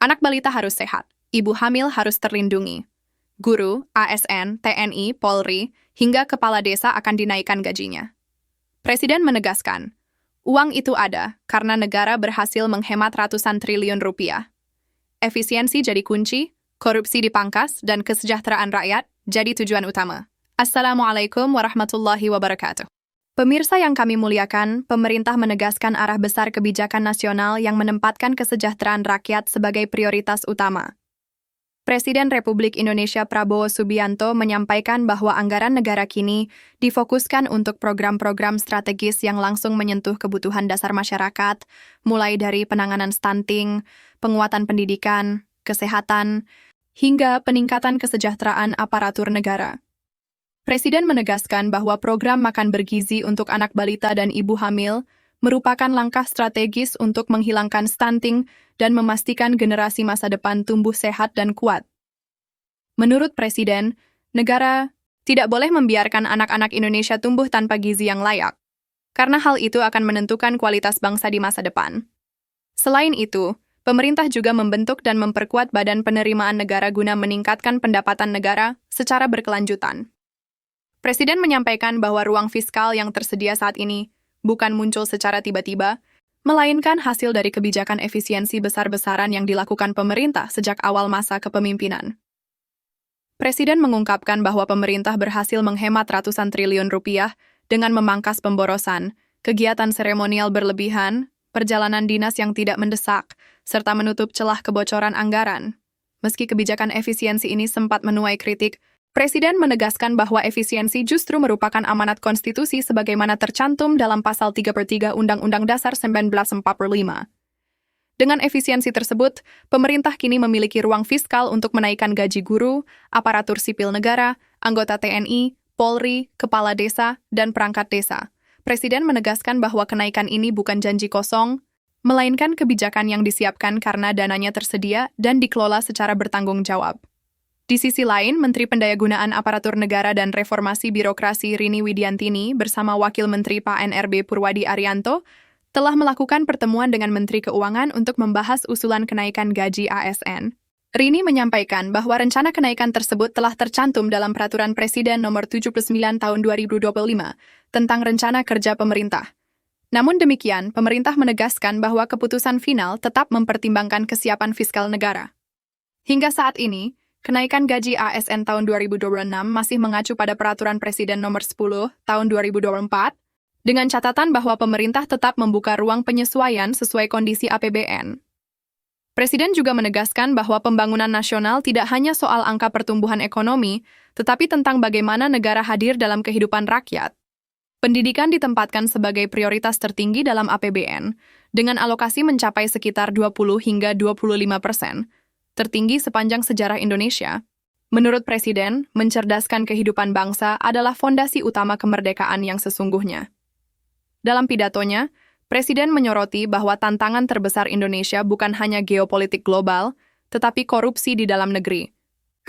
Anak balita harus sehat, ibu hamil harus terlindungi. Guru, ASN, TNI, Polri, hingga kepala desa akan dinaikkan gajinya. Presiden menegaskan, uang itu ada karena negara berhasil menghemat ratusan triliun rupiah. Efisiensi jadi kunci, korupsi dipangkas, dan kesejahteraan rakyat jadi tujuan utama. Assalamualaikum warahmatullahi wabarakatuh. Pemirsa yang kami muliakan, pemerintah menegaskan arah besar kebijakan nasional yang menempatkan kesejahteraan rakyat sebagai prioritas utama. Presiden Republik Indonesia Prabowo Subianto menyampaikan bahwa anggaran negara kini difokuskan untuk program-program strategis yang langsung menyentuh kebutuhan dasar masyarakat, mulai dari penanganan stunting, penguatan pendidikan, kesehatan, hingga peningkatan kesejahteraan aparatur negara. Presiden menegaskan bahwa program makan bergizi untuk anak balita dan ibu hamil merupakan langkah strategis untuk menghilangkan stunting dan memastikan generasi masa depan tumbuh sehat dan kuat. Menurut Presiden, negara tidak boleh membiarkan anak-anak Indonesia tumbuh tanpa gizi yang layak, karena hal itu akan menentukan kualitas bangsa di masa depan. Selain itu, pemerintah juga membentuk dan memperkuat Badan Penerimaan Negara guna meningkatkan pendapatan negara secara berkelanjutan. Presiden menyampaikan bahwa ruang fiskal yang tersedia saat ini bukan muncul secara tiba-tiba, melainkan hasil dari kebijakan efisiensi besar-besaran yang dilakukan pemerintah sejak awal masa kepemimpinan. Presiden mengungkapkan bahwa pemerintah berhasil menghemat ratusan triliun rupiah dengan memangkas pemborosan, kegiatan seremonial berlebihan, perjalanan dinas yang tidak mendesak, serta menutup celah kebocoran anggaran. Meski kebijakan efisiensi ini sempat menuai kritik, Presiden menegaskan bahwa efisiensi justru merupakan amanat konstitusi sebagaimana tercantum dalam pasal 3/3 Undang-Undang Dasar 1945. Dengan efisiensi tersebut, pemerintah kini memiliki ruang fiskal untuk menaikkan gaji guru, aparatur sipil negara, anggota TNI, Polri, kepala desa, dan perangkat desa. Presiden menegaskan bahwa kenaikan ini bukan janji kosong, melainkan kebijakan yang disiapkan karena dananya tersedia dan dikelola secara bertanggung jawab. Di sisi lain, Menteri Pendayagunaan Aparatur Negara dan Reformasi Birokrasi Rini Widiantini bersama Wakil Menteri PNRB Purwadi Arianto telah melakukan pertemuan dengan Menteri Keuangan untuk membahas usulan kenaikan gaji ASN. Rini menyampaikan bahwa rencana kenaikan tersebut telah tercantum dalam Peraturan Presiden Nomor 79 Tahun 2025 tentang Rencana Kerja Pemerintah. Namun demikian, pemerintah menegaskan bahwa keputusan final tetap mempertimbangkan kesiapan fiskal negara. Hingga saat ini, kenaikan gaji ASN tahun 2026 masih mengacu pada Peraturan Presiden Nomor 10 Tahun 2024, dengan catatan bahwa pemerintah tetap membuka ruang penyesuaian sesuai kondisi APBN. Presiden juga menegaskan bahwa pembangunan nasional tidak hanya soal angka pertumbuhan ekonomi, tetapi tentang bagaimana negara hadir dalam kehidupan rakyat. Pendidikan ditempatkan sebagai prioritas tertinggi dalam APBN, dengan alokasi mencapai sekitar 20 hingga 25%. Tertinggi sepanjang sejarah Indonesia. Menurut Presiden, mencerdaskan kehidupan bangsa adalah fondasi utama kemerdekaan yang sesungguhnya. Dalam pidatonya, Presiden menyoroti bahwa tantangan terbesar Indonesia bukan hanya geopolitik global, tetapi korupsi di dalam negeri.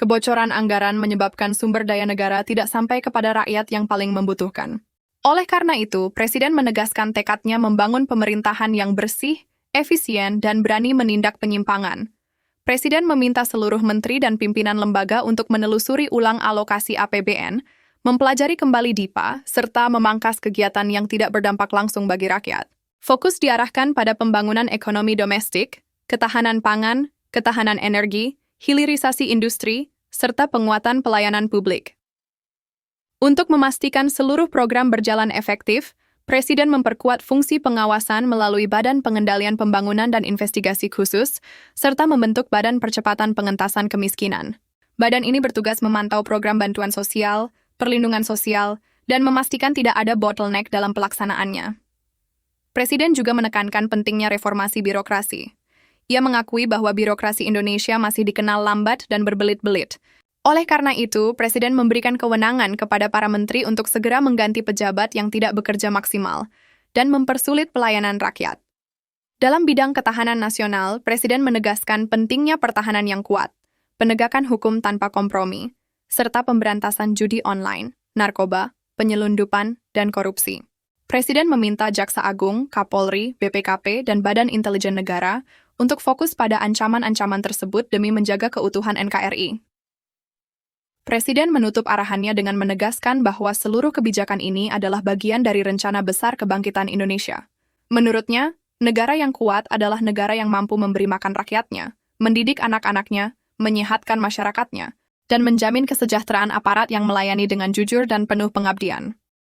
Kebocoran anggaran menyebabkan sumber daya negara tidak sampai kepada rakyat yang paling membutuhkan. Oleh karena itu, Presiden menegaskan tekadnya membangun pemerintahan yang bersih, efisien, dan berani menindak penyimpangan. Presiden meminta seluruh menteri dan pimpinan lembaga untuk menelusuri ulang alokasi APBN, mempelajari kembali DIPA, serta memangkas kegiatan yang tidak berdampak langsung bagi rakyat. Fokus diarahkan pada pembangunan ekonomi domestik, ketahanan pangan, ketahanan energi, hilirisasi industri, serta penguatan pelayanan publik. Untuk memastikan seluruh program berjalan efektif, Presiden memperkuat fungsi pengawasan melalui Badan Pengendalian Pembangunan dan Investigasi Khusus, serta membentuk Badan Percepatan Pengentasan Kemiskinan. Badan ini bertugas memantau program bantuan sosial, perlindungan sosial, dan memastikan tidak ada bottleneck dalam pelaksanaannya. Presiden juga menekankan pentingnya reformasi birokrasi. Ia mengakui bahwa birokrasi Indonesia masih dikenal lambat dan berbelit-belit. Oleh karena itu, Presiden memberikan kewenangan kepada para menteri untuk segera mengganti pejabat yang tidak bekerja maksimal dan mempersulit pelayanan rakyat. Dalam bidang ketahanan nasional, Presiden menegaskan pentingnya pertahanan yang kuat, penegakan hukum tanpa kompromi, serta pemberantasan judi online, narkoba, penyelundupan, dan korupsi. Presiden meminta Jaksa Agung, Kapolri, BPKP, dan Badan Intelijen Negara untuk fokus pada ancaman-ancaman tersebut demi menjaga keutuhan NKRI. Presiden menutup arahannya dengan menegaskan bahwa seluruh kebijakan ini adalah bagian dari rencana besar kebangkitan Indonesia. Menurutnya, negara yang kuat adalah negara yang mampu memberi makan rakyatnya, mendidik anak-anaknya, menyehatkan masyarakatnya, dan menjamin kesejahteraan aparat yang melayani dengan jujur dan penuh pengabdian.